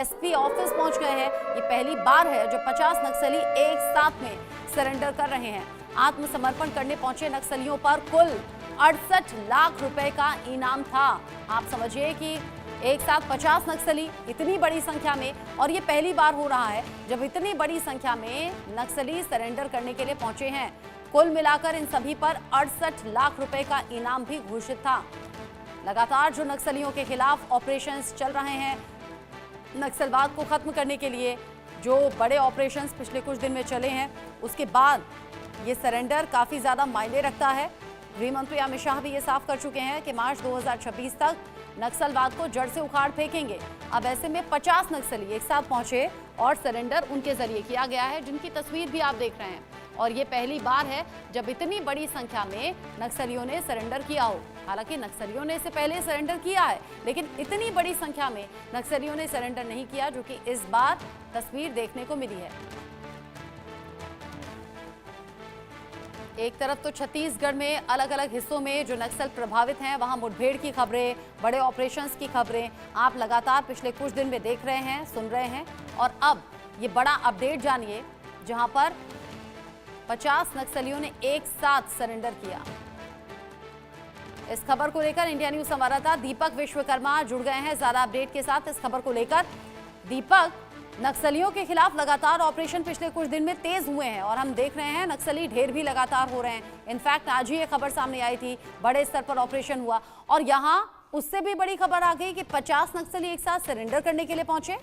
SP office पहुंच गए हैं। ये पहली बार है जब 50 नक्सली एक साथ में सरेंडर कर रहे हैं। आत्मसमर्पण करने पहुंचे नक्सलियों पर कुल 68 लाख रुपए का इनाम था। आप समझिए कि एक साथ 50 नक्सली इतनी बड़ी संख्या में, और ये पहली बार हो रहा है जब इतनी बड़ी संख्या में नक्सली सरेंडर करने के लिए पहुंचे हैं। कुल मिलाकर इन सभी पर 68 लाख रुपए का इनाम भी घोषित था। लगातार जो नक्सलियों के खिलाफ ऑपरेशंस चल रहे हैं, नक्सलवाद को खत्म करने के लिए जो बड़े ऑपरेशंस पिछले कुछ दिन में चले हैं, उसके बाद ये सरेंडर काफी ज्यादा मायने रखता है। गृह मंत्री अमित शाह भी ये साफ कर चुके हैं कि मार्च 2026 तक नक्सलवाद को जड़ से उखाड़ फेंकेंगे। अब ऐसे में 50 नक्सली एक साथ पहुंचे और सरेंडर उनके जरिए किया गया है, जिनकी तस्वीर भी आप देख रहे हैं। और ये पहली बार है जब इतनी बड़ी संख्या में नक्सलियों ने सरेंडर किया हो। हालांकि नक्सलियों ने इससे पहले सरेंडर किया है, लेकिन इतनी बड़ी संख्या में नक्सलियों ने सरेंडर नहीं किया, जो कि इस बार तस्वीर देखने को मिली है। एक तरफ तो छत्तीसगढ़ में अलग अलग हिस्सों में जो नक्सल प्रभावित हैं, वहां मुठभेड़ की खबरें, बड़े ऑपरेशंस की खबरें आप लगातार पिछले कुछ दिन में देख रहे हैं, सुन रहे हैं। और अब ये बड़ा अपडेट जानिए, जहां पर 50 नक्सलियों ने एक साथ सरेंडर किया। इस खबर को लेकर इंडिया न्यूज संवाददाता दीपक विश्वकर्मा जुड़ गए हैं ज्यादा अपडेट के साथ। इस खबर को लेकर दीपक, नक्सलियों के खिलाफ लगातार ऑपरेशन पिछले कुछ दिन में तेज हुए हैं और हम देख रहे हैं नक्सली ढेर भी लगातार हो रहे हैं। इनफैक्ट आज ही ये खबर सामने आई थी, बड़े स्तर पर ऑपरेशन हुआ और यहाँ उससे भी बड़ी खबर आ गई कि 50 नक्सली एक साथ सरेंडर करने के लिए पहुंचे।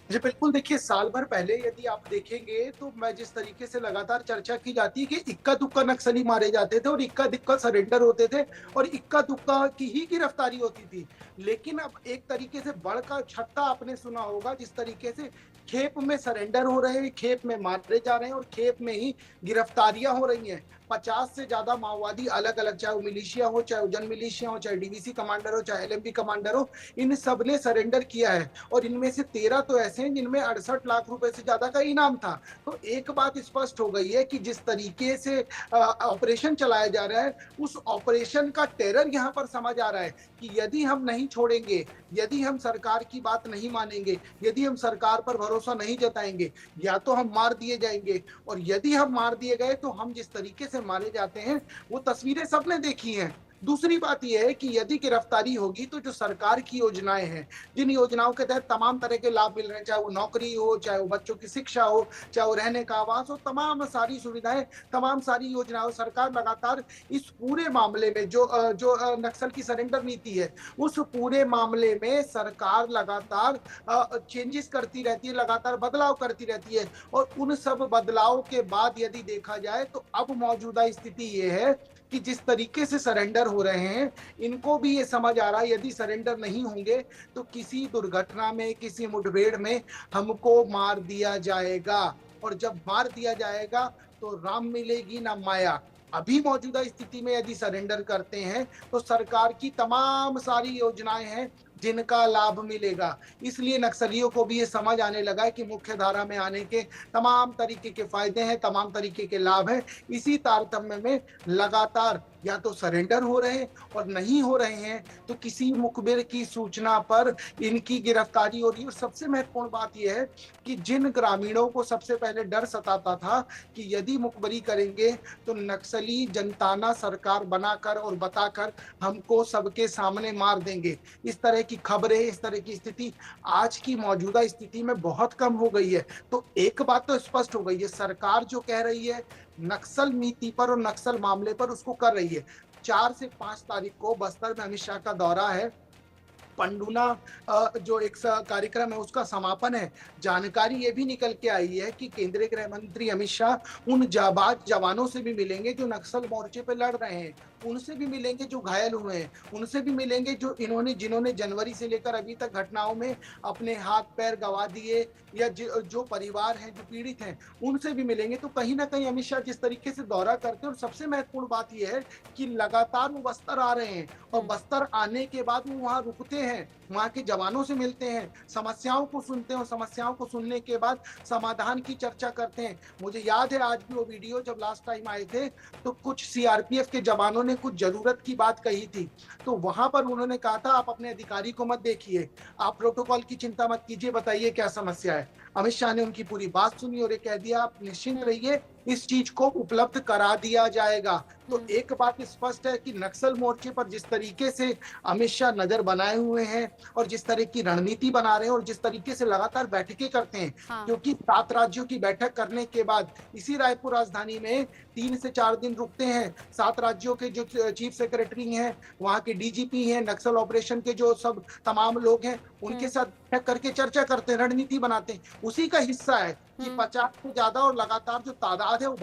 जी बिल्कुल, देखिए साल भर पहले यदि आप देखेंगे तो मैं जिस तरीके से लगातार चर्चा की जाती है कि इक्का दुक्का नक्सली मारे जाते थे और इक्का दुक्का सरेंडर होते थे और इक्का दुक्का की ही गिरफ्तारी होती थी। लेकिन अब एक तरीके से बढ़कर छत्ता आपने सुना होगा, जिस तरीके से खेप में सरेंडर हो रहे हैं, खेप में मारे जा रहे हैं और खेप में ही गिरफ्तारियां हो रही हैं। 50 से ज्यादा माओवादी अलग अलग, चाहे वो मिलिशिया हो, चाहे वो जन मिलिशिया हो, चाहे डीवीसी कमांडर हो, चाहे एलएमबी कमांडर हो, इन सब ने सरेंडर किया है और इनमें से 13 तो ऐसे हैं जिनमें 68 लाख रुपए से ज्यादा का इनाम था। तो एक बात स्पष्ट हो गई है कि जिस तरीके से ऑपरेशन चलाया जा रहा है, उस ऑपरेशन का टेरर यहाँ पर समझ आ रहा है कि यदि हम नहीं छोड़ेंगे, यदि हम सरकार की बात नहीं मानेंगे, यदि हम सरकार पर भरोसा नहीं जताएंगे, या तो हम मार दिए जाएंगे। और यदि हम मार दिए गए तो हम जिस तरीके से मारे जाते हैं वो तस्वीरें सबने देखी हैं। दूसरी बात यह है कि यदि गिरफ्तारी होगी तो जो सरकार की योजनाएं हैं, जिन योजनाओं के तहत तमाम तरह के लाभ मिल रहे हैं, चाहे वो नौकरी हो, चाहे वो बच्चों की शिक्षा हो, चाहे वो रहने का आवास हो, तमाम सारी सुविधाएं, तमाम सारी योजनाएं, सरकार लगातार इस पूरे मामले में जो नक्सल की सरेंडर नीति है, उस पूरे मामले में सरकार लगातार चेंजेस करती रहती है, लगातार बदलाव करती रहती है। और उन सब बदलाव के बाद यदि देखा जाए तो अब मौजूदा स्थिति ये है कि जिस तरीके से सरेंडर हो रहे हैं, इनको भी ये समझ आ रहा है यदि सरेंडर नहीं होंगे तो किसी दुर्घटना में, किसी मुठभेड़ में हमको मार दिया जाएगा। और जब मार दिया जाएगा तो राम मिलेगी ना माया। अभी मौजूदा स्थिति में यदि सरेंडर करते हैं तो सरकार की तमाम सारी योजनाएं हैं जिनका लाभ मिलेगा। इसलिए नक्सलियों को भी ये समझ आने लगा है कि मुख्य धारा में आने के तमाम तरीके के फायदे हैं, तमाम तरीके के लाभ हैं। इसी तारतम्य में लगातार या तो सरेंडर हो रहे हैं और नहीं हो रहे हैं तो किसी मुखबिर की सूचना पर इनकी गिरफ्तारी हो रही है। और सबसे महत्वपूर्ण बात यह है कि जिन ग्रामीणों को सबसे पहले डर सताता था कि यदि मुखबरी करेंगे तो नक्सली जनताना सरकार बनाकर और बताकर हमको सबके सामने मार देंगे, इस तरह की खबरें, इस तरह की स्थिति आज की मौजूदा स्थिति में बहुत कम हो गई है। तो एक बात तो स्पष्ट हो गई है, सरकार जो कह रही है नक्सल नीति पर और नक्सल मामले पर, उसको कर रही है। 4 से 5 तारीख को बस्तर में अमित शाह का दौरा है, पंडुना जो एक कार्यक्रम है उसका समापन है। जानकारी ये भी निकल के आई है कि केंद्रीय गृह मंत्री अमित शाह उन जाबाज जवानों से भी मिलेंगे जो नक्सल मोर्चे पे लड़ रहे हैं, उनसे भी मिलेंगे जो घायल हुए हैं, उनसे भी मिलेंगे जो जिन्होंने जनवरी से लेकर अभी तक घटनाओं में अपने हाथ पैर गंवा दिए, या जो परिवार हैं, जो पीड़ित हैं, उनसे भी मिलेंगे। तो कहीं ना कहीं अमित शाह जिस तरीके से दौरा करते हैं, और सबसे महत्वपूर्ण बात यह है कि लगातार वो बस्तर आ रहे हैं और बस्तर आने के बाद वो वहां रुकते हैं। वहाँ के जवानों से मिलते हैं, समस्याओं को सुनते हैं और समस्याओं को सुनने के बाद समाधान की चर्चा करते हैं। मुझे याद है आज भी वो वीडियो, जब लास्ट टाइम आए थे तो कुछ सीआरपीएफ के जवानों ने कुछ जरूरत की बात कही थी, तो वहां पर उन्होंने कहा था आप अपने अधिकारी को मत देखिए, आप प्रोटोकॉल की चिंता मत कीजिए, बताइए क्या समस्या है। अमित शाह ने उनकी पूरी बात सुनी और ये कह दिया आप निश्चिंत रहिए, इस चीज को उपलब्ध करा दिया जाएगा। तो एक बात स्पष्ट है कि नक्सल मोर्चे पर जिस तरीके से अमित शाह नजर बनाए हुए हैं और जिस तरह की रणनीति बना रहे हैं और जिस तरीके से लगातार बैठकें करते हैं, हाँ। क्योंकि 7 राज्यों की बैठक करने के बाद इसी रायपुर राजधानी में 3 से 4 दिन रुकते हैं। 7 राज्यों के जो चीफ सेक्रेटरी हैं, वहाँ के डीजीपी हैं, नक्सल ऑपरेशन के जो सब तमाम लोग हैं, उनके साथ बैठक करके चर्चा करते हैं, रणनीति बनाते हैं। उसी का हिस्सा है कि 50 से ज्यादा और लगातार जो तादाद है वो